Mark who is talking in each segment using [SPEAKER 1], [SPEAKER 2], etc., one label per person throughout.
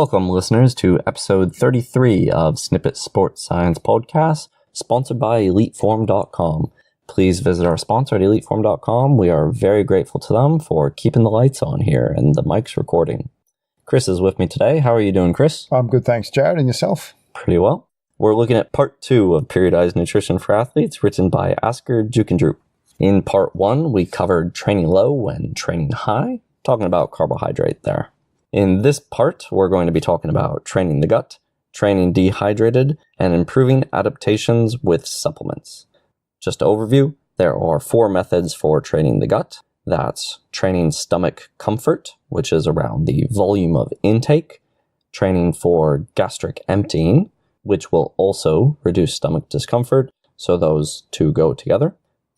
[SPEAKER 1] Welcome, listeners, to episode 33 of Snippet Sports Science Podcast, sponsored by EliteForm.com. Please visit our sponsor at EliteForm.com. We are very grateful to them for keeping the lights on here and the mics recording. Chris is with me today. How are you doing, Chris?
[SPEAKER 2] I'm good, thanks, Jared. And yourself?
[SPEAKER 1] Pretty well. We're looking at part 2 of Periodized Nutrition for Athletes, written by Asker Jukendrup. In part 1, we covered training low and training high, talking about carbohydrate there. In this part, we're going to be talking about training the gut, training dehydrated, and improving adaptations with supplements. Just to overview, there are 4 methods for training the gut. That's training stomach comfort, which is around the volume of intake, training for gastric emptying, which will also reduce stomach discomfort, so those two go together.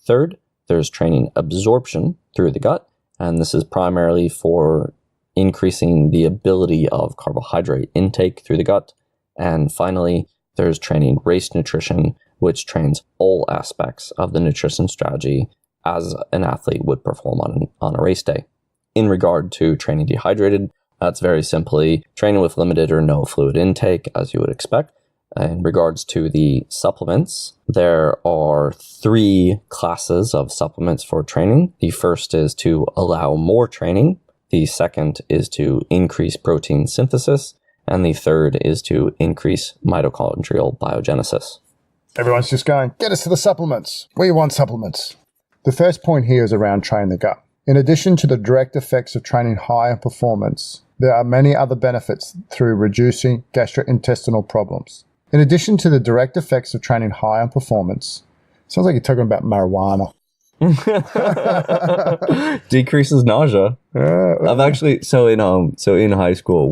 [SPEAKER 1] Third, there's training absorption through the gut, and this is primarily for increasing the ability of carbohydrate intake through the gut. And finally, there's training race nutrition, which trains all aspects of the nutrition strategy as an athlete would perform on a race day. In regard to training dehydrated, that's very simply training with limited or no fluid intake, as you would expect. In regards to the supplements, there are 3 classes of supplements for training. The first is to allow more training. The second is to increase protein synthesis. And the third is to increase mitochondrial biogenesis.
[SPEAKER 2] Everyone's just going, get us to the supplements. We want supplements. The first point here is around training the gut. In addition to the direct effects of training higher performance, there are many other benefits through reducing gastrointestinal problems. In addition to the direct effects of training higher performance, sounds like you're talking about marijuana.
[SPEAKER 1] Decreases nausea. I've actually so in high school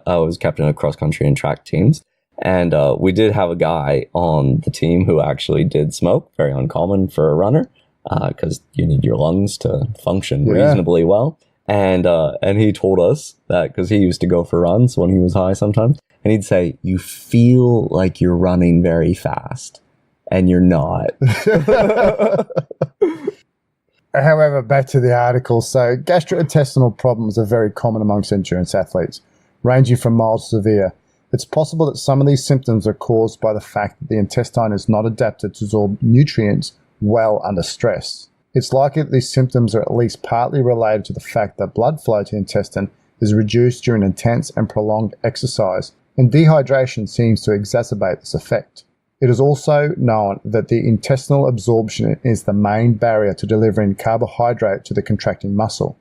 [SPEAKER 1] I was captain of cross country and track teams, and we did have a guy on the team who actually did smoke. Very uncommon for a runner, because you need your lungs to function reasonably well. And he told us that because he used to go for runs when he was high sometimes, and he'd say, "You feel like you're running very fast, and you're not."
[SPEAKER 2] However, back to the article. So gastrointestinal problems are very common amongst endurance athletes, ranging from mild to severe. It's possible that some of these symptoms are caused by the fact that the intestine is not adapted to absorb nutrients well under stress. It's likely that these symptoms are at least partly related to the fact that blood flow to the intestine is reduced during intense and prolonged exercise, and dehydration seems to exacerbate this effect. It is also known that the intestinal absorption is the main barrier to delivering carbohydrate to the contracting muscle.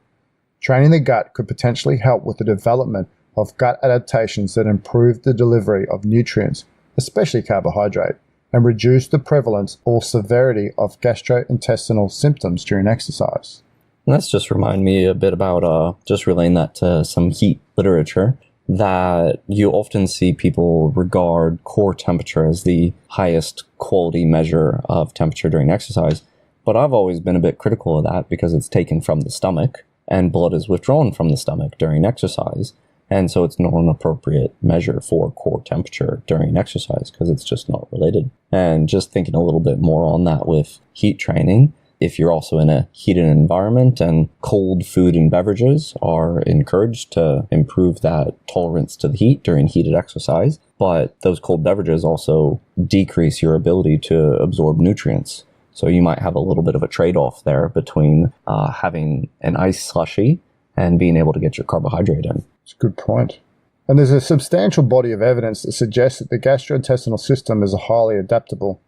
[SPEAKER 2] Training the gut could potentially help with the development of gut adaptations that improve the delivery of nutrients, especially carbohydrate, and reduce the prevalence or severity of gastrointestinal symptoms during exercise.
[SPEAKER 1] And that's just remind me a bit about just relaying that to some heat literature, that you often see people regard core temperature as the highest quality measure of temperature during exercise. But I've always been a bit critical of that because it's taken from the stomach and blood is withdrawn from the stomach during exercise. And so it's not an appropriate measure for core temperature during exercise because it's just not related. And just thinking a little bit more on that with heat training, if you're also in a heated environment, and cold food and beverages are encouraged to improve that tolerance to the heat during heated exercise. But those cold beverages also decrease your ability to absorb nutrients. So you might have a little bit of a trade-off there between having an ice slushy and being able to get your carbohydrate in.
[SPEAKER 2] It's a good point. And there's a substantial body of evidence that suggests that the gastrointestinal system is highly adaptable.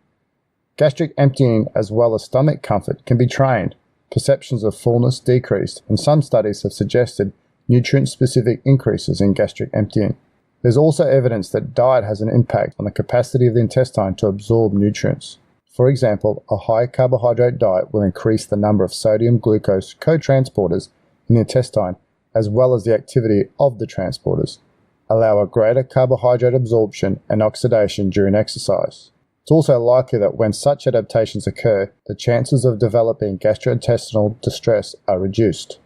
[SPEAKER 2] Gastric emptying as well as stomach comfort can be trained. Perceptions of fullness decreased, and some studies have suggested nutrient-specific increases in gastric emptying. There's also evidence that diet has an impact on the capacity of the intestine to absorb nutrients. For example, a high carbohydrate diet will increase the number of sodium-glucose co-transporters in the intestine, as well as the activity of the transporters, allow a greater carbohydrate absorption and oxidation during exercise. It's also likely that when such adaptations occur, the chances of developing gastrointestinal distress are reduced.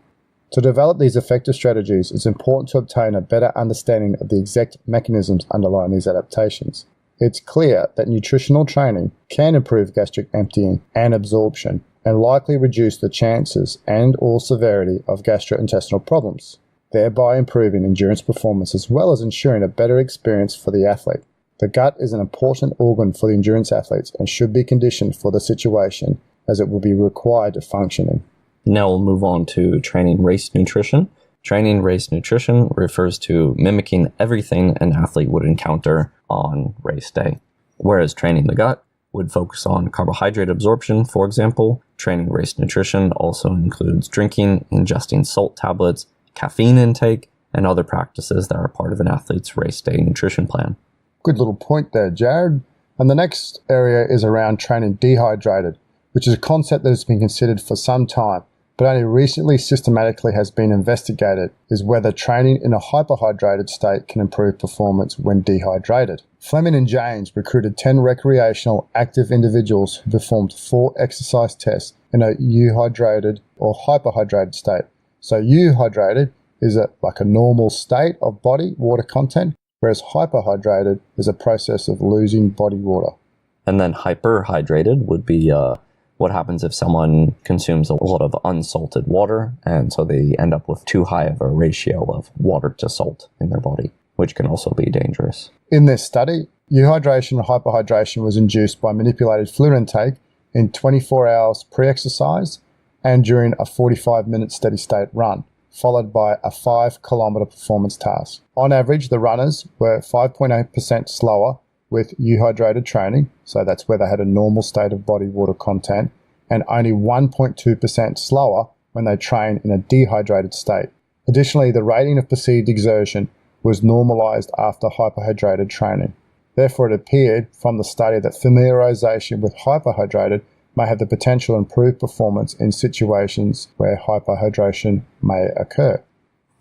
[SPEAKER 2] To develop these effective strategies, it's important to obtain a better understanding of the exact mechanisms underlying these adaptations. It's clear that nutritional training can improve gastric emptying and absorption, and likely reduce the chances and/or severity of gastrointestinal problems. thereby improving endurance performance as well as ensuring a better experience for the athlete. The gut is an important organ for the endurance athletes and should be conditioned for the situation as it will be required to function in.
[SPEAKER 1] Now we'll move on to training race nutrition. Training race nutrition refers to mimicking everything an athlete would encounter on race day, whereas training the gut would focus on carbohydrate absorption, for example. Training race nutrition also includes drinking, ingesting salt tablets, caffeine intake, and other practices that are part of an athlete's race day nutrition plan.
[SPEAKER 2] Good little point there, Jared. And the next area is around training dehydrated, which is a concept that has been considered for some time, but only recently systematically has been investigated, is whether training in a hyperhydrated state can improve performance when dehydrated. Fleming and James recruited 10 recreational active individuals who performed 4 exercise tests in a euhydrated or hyperhydrated state. So euhydrated is like a normal state of body water content, whereas hyperhydrated is a process of losing body water.
[SPEAKER 1] And then hyperhydrated would be what happens if someone consumes a lot of unsalted water, and so they end up with too high of a ratio of water to salt in their body, which can also be dangerous.
[SPEAKER 2] In this study, euhydration and hyperhydration was induced by manipulated fluid intake in 24 hours pre-exercise and during a 45-minute steady-state run, followed by a 5-kilometre performance task. On average, the runners were 5.8% slower with euhydrated training, so that's where they had a normal state of body water content, and only 1.2% slower when they train in a dehydrated state. Additionally, the rating of perceived exertion was normalized after hyperhydrated training. Therefore, it appeared from the study that familiarization with hyperhydrated may have the potential to improve performance in situations where hyperhydration may occur.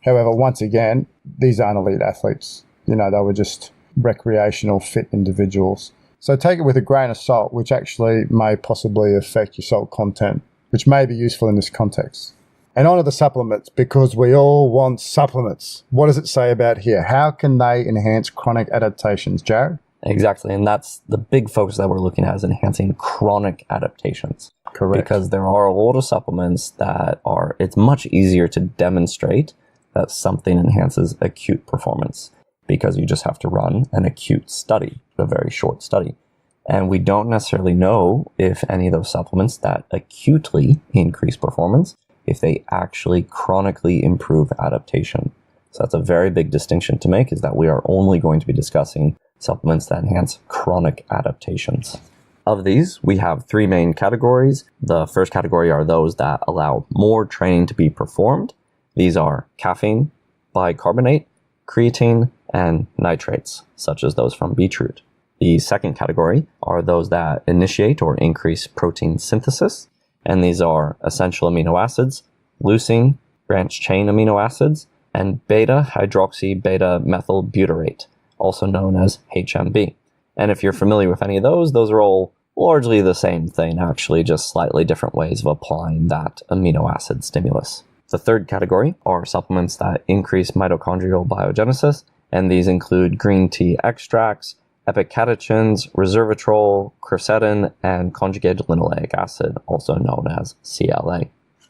[SPEAKER 2] However, once again, these aren't elite athletes. They were just recreational fit individuals. So take it with a grain of salt, which actually may possibly affect your salt content, which may be useful in this context. And on to the supplements, because we all want supplements. What does it say about here? How can they enhance chronic adaptations, Jared?
[SPEAKER 1] Exactly, and that's the big focus that we're looking at, is enhancing chronic adaptations.
[SPEAKER 2] Correct.
[SPEAKER 1] Because there are a lot of supplements that it's much easier to demonstrate that something enhances acute performance, because you just have to run an acute study, a very short study. And we don't necessarily know if any of those supplements that acutely increase performance, if they actually chronically improve adaptation. So that's a very big distinction to make, is that we are only going to be discussing supplements that enhance chronic adaptations. Of these, we have 3 main categories. The first category are those that allow more training to be performed. These are caffeine, bicarbonate, creatine, and nitrates, such as those from beetroot. The second category are those that initiate or increase protein synthesis, and these are essential amino acids, leucine, branched-chain amino acids, and beta-hydroxy-beta-methylbutyrate, also known as HMB. And if you're familiar with any of those are all largely the same thing, actually, just slightly different ways of applying that amino acid stimulus. The third category are supplements that increase mitochondrial biogenesis, and these include green tea extracts, epicatechins, resveratrol, quercetin, and conjugated linoleic acid, also known as CLA.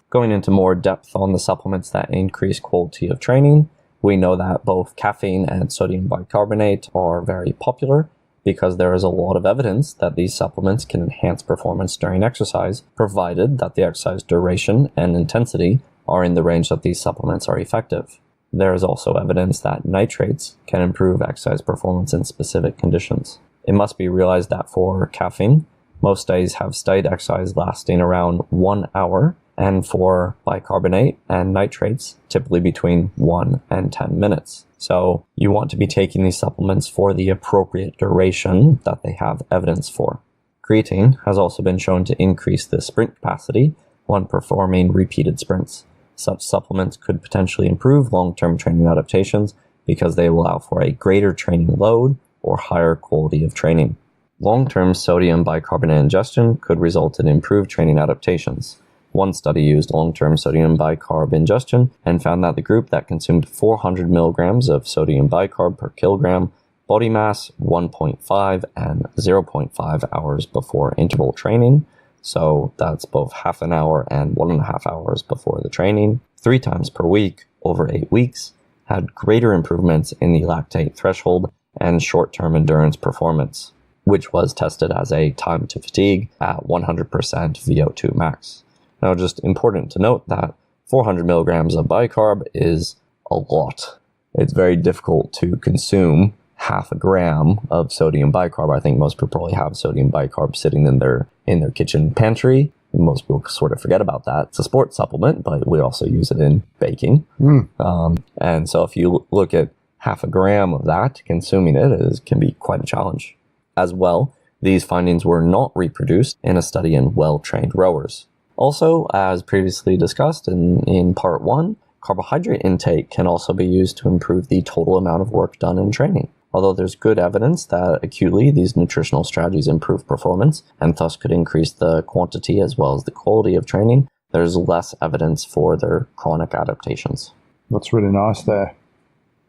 [SPEAKER 1] Going into more depth on the supplements that increase quality of training, we know that both caffeine and sodium bicarbonate are very popular because there is a lot of evidence that these supplements can enhance performance during exercise, provided that the exercise duration and intensity are in the range that these supplements are effective. There is also evidence that nitrates can improve exercise performance in specific conditions. It must be realized that for caffeine, most studies have studied exercise lasting around 1 hour, and for bicarbonate and nitrates, typically between 1 and 10 minutes. So you want to be taking these supplements for the appropriate duration that they have evidence for. Creatine has also been shown to increase the sprint capacity when performing repeated sprints. Such supplements could potentially improve long-term training adaptations because they allow for a greater training load or higher quality of training. Long-term sodium bicarbonate ingestion could result in improved training adaptations. One study used long-term sodium bicarb ingestion and found that the group that consumed 400 milligrams of sodium bicarb per kilogram body mass 1.5 and 0.5 hours before interval training, so that's both half an hour and 1.5 hours before the training, 3 times per week over 8 weeks, had greater improvements in the lactate threshold and short-term endurance performance, which was tested as a time to fatigue at 100% VO2 max. Now, just important to note that 400 milligrams of bicarb is a lot. It's very difficult to consume half a gram of sodium bicarb. I think most people probably have sodium bicarb sitting in their kitchen pantry. Most people sort of forget about that. It's a sports supplement, but we also use it in baking. And so if you look at half a gram of that, consuming it can be quite a challenge. As well, these findings were not reproduced in a study in well-trained rowers. Also, as previously discussed in part 1, carbohydrate intake can also be used to improve the total amount of work done in training. Although there's good evidence that acutely these nutritional strategies improve performance and thus could increase the quantity as well as the quality of training, there's less evidence for their chronic adaptations.
[SPEAKER 2] That's really nice there.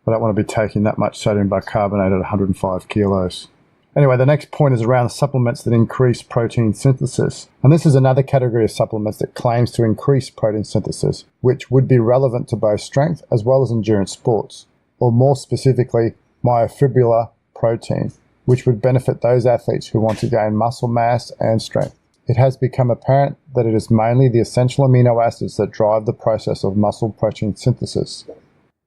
[SPEAKER 2] I don't want to be taking that much sodium bicarbonate at 105 kilos. Anyway, the next point is around supplements that increase protein synthesis. And this is another category of supplements that claims to increase protein synthesis, which would be relevant to both strength as well as endurance sports, or more specifically, myofibrillar protein, which would benefit those athletes who want to gain muscle mass and strength. It has become apparent that it is mainly the essential amino acids that drive the process of muscle protein synthesis.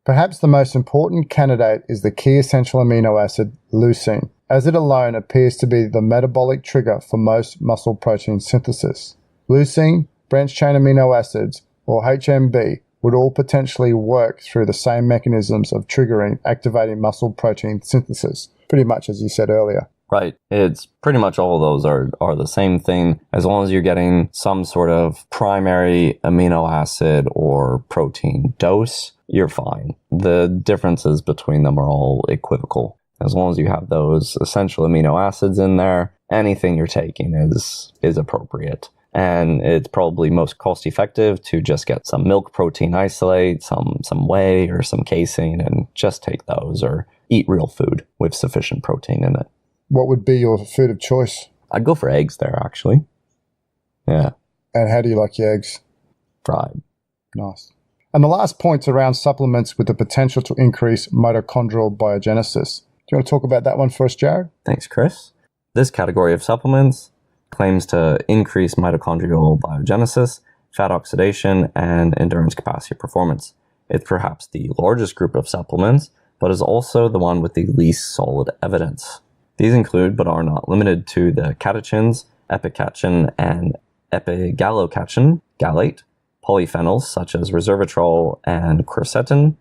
[SPEAKER 2] Perhaps the most important candidate is the key essential amino acid leucine, as it alone appears to be the metabolic trigger for most muscle protein synthesis. Leucine, branched-chain amino acids, or HMB, would all potentially work through the same mechanisms of triggering, activating muscle protein synthesis, pretty much as you said earlier.
[SPEAKER 1] Right. It's pretty much all of those are the same thing. As long as you're getting some sort of primary amino acid or protein dose, you're fine. The differences between them are all equivocal. As long as you have those essential amino acids in there, anything you're taking is appropriate. And it's probably most cost effective to just get some milk protein isolate, some whey or some casein, and just take those, or eat real food with sufficient protein in it.
[SPEAKER 2] What would be your food of choice?
[SPEAKER 1] I'd go for eggs there, actually. Yeah.
[SPEAKER 2] And how do you like your eggs?
[SPEAKER 1] Fried.
[SPEAKER 2] Nice. And the last point's around supplements with the potential to increase mitochondrial biogenesis. Do you want to talk about that one for us, Jared?
[SPEAKER 1] Thanks, Chris. This category of supplements claims to increase mitochondrial biogenesis, fat oxidation, and endurance capacity performance. It's perhaps the largest group of supplements, but is also the one with the least solid evidence. These include, but are not limited to, the catechins, epicatechin and epigallocatechin, gallate, polyphenols such as resveratrol and quercetin,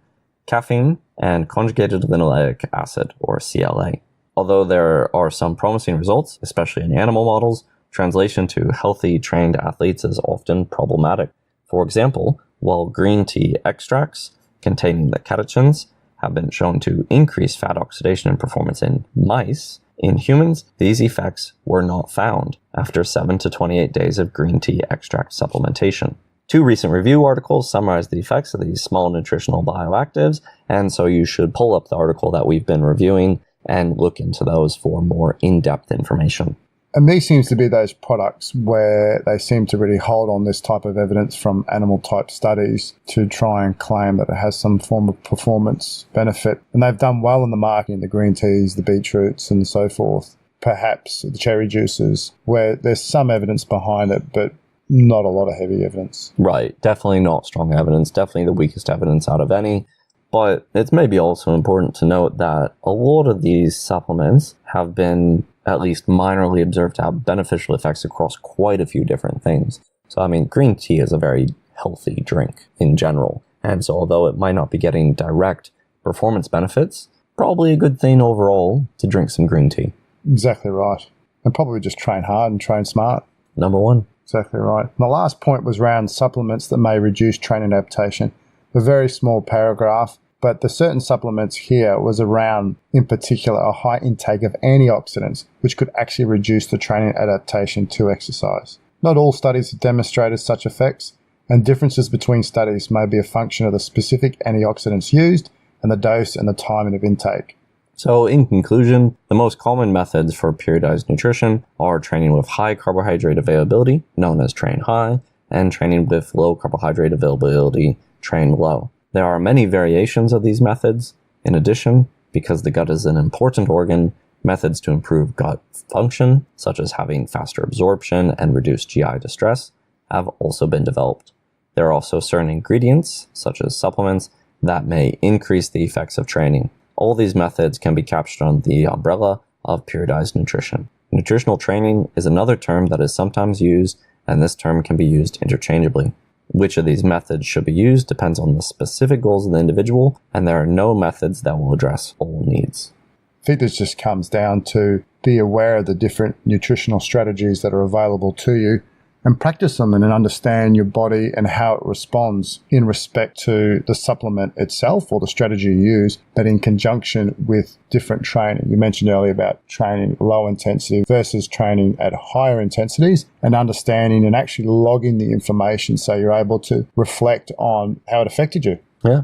[SPEAKER 1] caffeine, and conjugated linoleic acid, or CLA. Although there are some promising results, especially in animal models, translation to healthy, trained athletes is often problematic. For example, while green tea extracts containing the catechins have been shown to increase fat oxidation and performance in mice, in humans, these effects were not found after 7 to 28 days of green tea extract supplementation. 2 recent review articles summarize the effects of these small nutritional bioactives, and so you should pull up the article that we've been reviewing and look into those for more in-depth information.
[SPEAKER 2] And these seems to be those products where they seem to really hold on this type of evidence from animal-type studies to try and claim that it has some form of performance benefit. And they've done well in the marketing, the green teas, the beetroots, and so forth. Perhaps the cherry juices, where there's some evidence behind it, but not a lot of heavy evidence.
[SPEAKER 1] Right. Definitely not strong evidence. Definitely the weakest evidence out of any. But it's maybe also important to note that a lot of these supplements have been at least minorly observed to have beneficial effects across quite a few different things. So, I mean, green tea is a very healthy drink in general. And so although it might not be getting direct performance benefits, probably a good thing overall to drink some green tea.
[SPEAKER 2] Exactly right. And probably just train hard and train smart.
[SPEAKER 1] Number 1.
[SPEAKER 2] Exactly right. And the last point was around supplements that may reduce training adaptation. A very small paragraph, but the certain supplements here was around, in particular, a high intake of antioxidants, which could actually reduce the training adaptation to exercise. Not all studies have demonstrated such effects, and differences between studies may be a function of the specific antioxidants used and the dose and the timing of intake.
[SPEAKER 1] So in conclusion, the most common methods for periodized nutrition are training with high carbohydrate availability, known as train high, and training with low carbohydrate availability, train low. There are many variations of these methods. In addition, because the gut is an important organ, methods to improve gut function, such as having faster absorption and reduced GI distress, have also been developed. There are also certain ingredients, such as supplements, that may increase the effects of training. All these methods can be captured under the umbrella of periodized nutrition. Nutritional training is another term that is sometimes used, and this term can be used interchangeably. Which of these methods should be used depends on the specific goals of the individual, and there are no methods that will address all needs.
[SPEAKER 2] I think this just comes down to be aware of the different nutritional strategies that are available to you and practice them and understand your body and how it responds in respect to the supplement itself or the strategy you use, but in conjunction with different training. You mentioned earlier about training low intensity versus training at higher intensities and understanding and actually logging the information so you're able to reflect on how it affected you.
[SPEAKER 1] Yeah,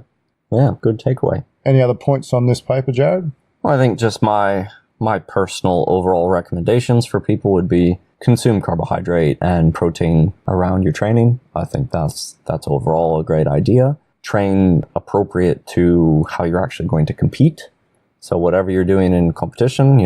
[SPEAKER 1] good takeaway.
[SPEAKER 2] Any other points on this paper, Jared?
[SPEAKER 1] Well, I think just my personal overall recommendations for people would be consume carbohydrate and protein around your training. I think that's overall a great idea. Train appropriate to how you're actually going to compete. So whatever you're doing in competition,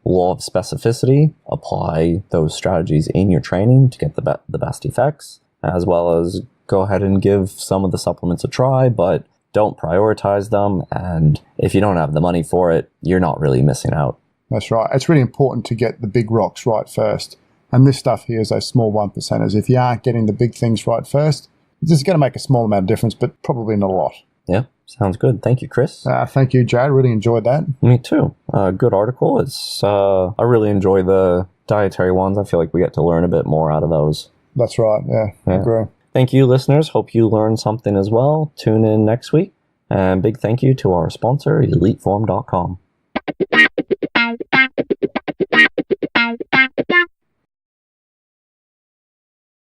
[SPEAKER 1] law of specificity, apply those strategies in your training to get the best effects, as well as go ahead and give some of the supplements a try, but don't prioritize them. And if you don't have the money for it, you're not really missing out.
[SPEAKER 2] That's right. It's really important to get the big rocks right first. And this stuff here is those small 1%ers. If you aren't getting the big things right first, it's going to make a small amount of difference, but probably not a lot.
[SPEAKER 1] Yeah, sounds good. Thank you, Chris.
[SPEAKER 2] Thank you, Jared. Really enjoyed that.
[SPEAKER 1] Me too. Good article. I really enjoy the dietary ones. I feel like we get to learn a bit more out of those.
[SPEAKER 2] That's right. Yeah. I agree.
[SPEAKER 1] Thank you, listeners. Hope you learned something as well. Tune in next week. And big thank you to our sponsor, EliteForm.com.